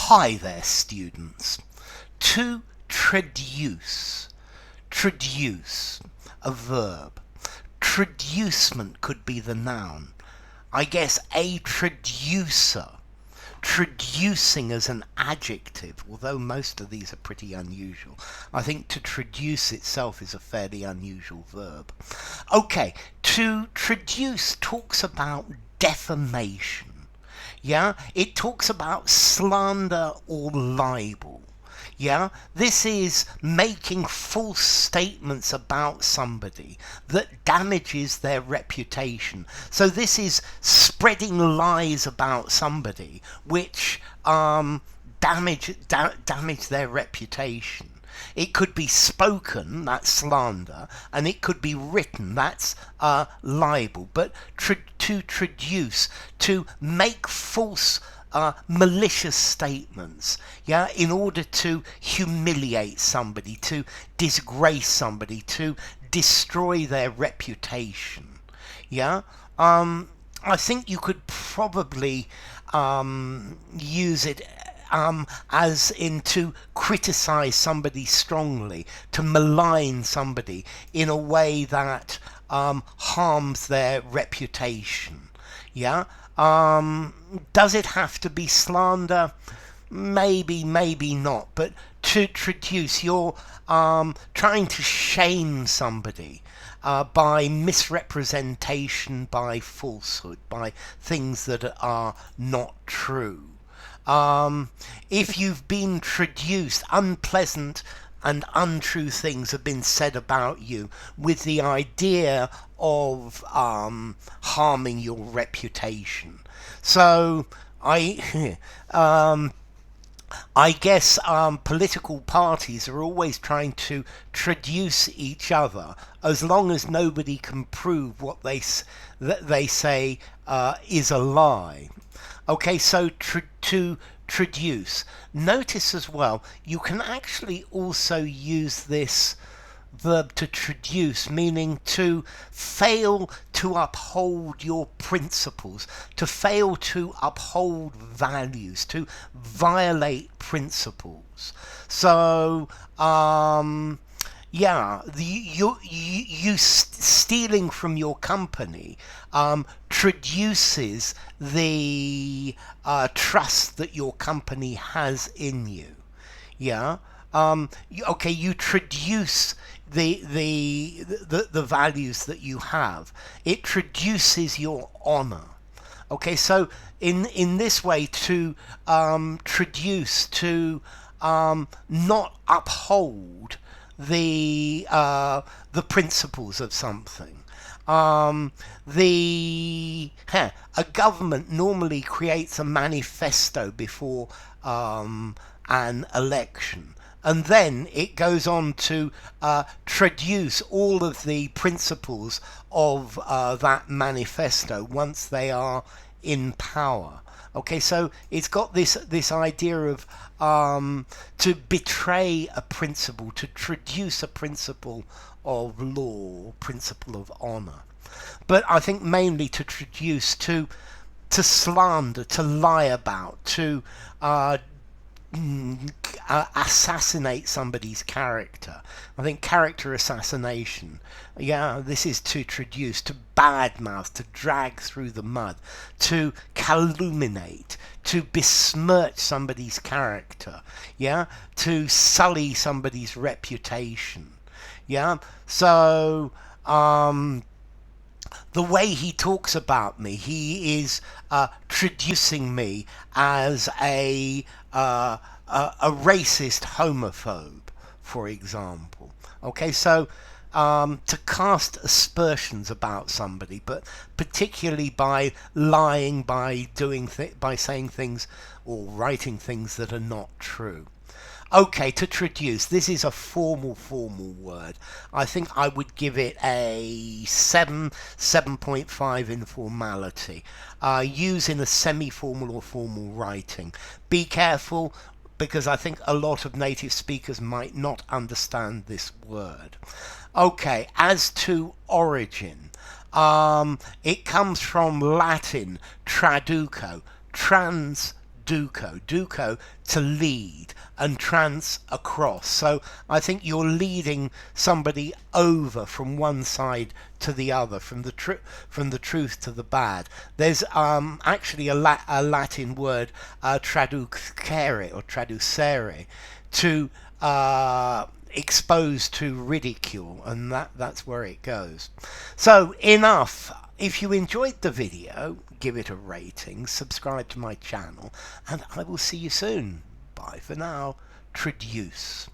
Hi there, students. To traduce. Traduce, a verb. Traducement could be the noun. I guess a traducer. Traducing as an adjective, although most of these are pretty unusual. I think to traduce itself is a fairly unusual verb. Okay, to traduce talks about defamation. Yeah, it talks about slander or libel. Yeah, this is making false statements about somebody that damages their reputation. So this is spreading lies about somebody which damage their reputation. It could be spoken, that's slander, and it could be written, that's libel. But to traduce, to make false malicious statements, yeah, in order to humiliate somebody, to disgrace somebody, to destroy their reputation. Yeah, I think you could probably use it as in to criticize somebody strongly, to malign somebody in a way that harms their reputation. Yeah. Does it have to be slander? Maybe, maybe not. But to traduce, you're trying to shame somebody by misrepresentation, by falsehood, by things that are not true. If you've been traduced, unpleasant and untrue things have been said about you with the idea of harming your reputation. So I guess political parties are always trying to traduce each other as long as nobody can prove what they say is a lie. Okay, so to traduce. Notice as well, you can actually also use this verb to traduce, meaning to fail to uphold your principles, to fail to uphold values, to violate principles. So, yeah, you stealing from your company traduces the trust that your company has in you. Yeah. Okay, you traduce the values that you have. It traduces your honor. Okay, so in this way, to traduce, to not uphold the principles of something. A government normally creates a manifesto before an election, and then it goes on to traduce all of the principles of that manifesto once they are in power. Okay, so it's got this idea of to betray a principle, to traduce a principle of law, principle of honor. But I think mainly to traduce, to slander, to lie about, to assassinate somebody's character. I think character assassination, yeah, this is to traduce, to badmouth, to drag through the mud, to calumniate, to besmirch somebody's character, yeah, to sully somebody's reputation. Yeah, so the way he talks about me, he is traducing me as a racist homophobe, for example. Okay, so to cast aspersions about somebody, but particularly by lying, by by saying things or writing things that are not true. Okay, to traduce. This is a formal word. I think I would give it a 7.5 in formality. Use in a semi-formal or formal writing. Be careful, because I think a lot of native speakers might not understand this word. Okay, as to origin. It comes from Latin traduco, transduce. duco to lead, and trans across. So I think you're leading somebody over from one side to the other, from the truth to the bad. There's actually a Latin word, traducere or traducere, to expose to ridicule, and that's where it goes. So enough. If you enjoyed the video, give it a rating, subscribe to my channel, and I will see you soon. Bye for now. Traduce.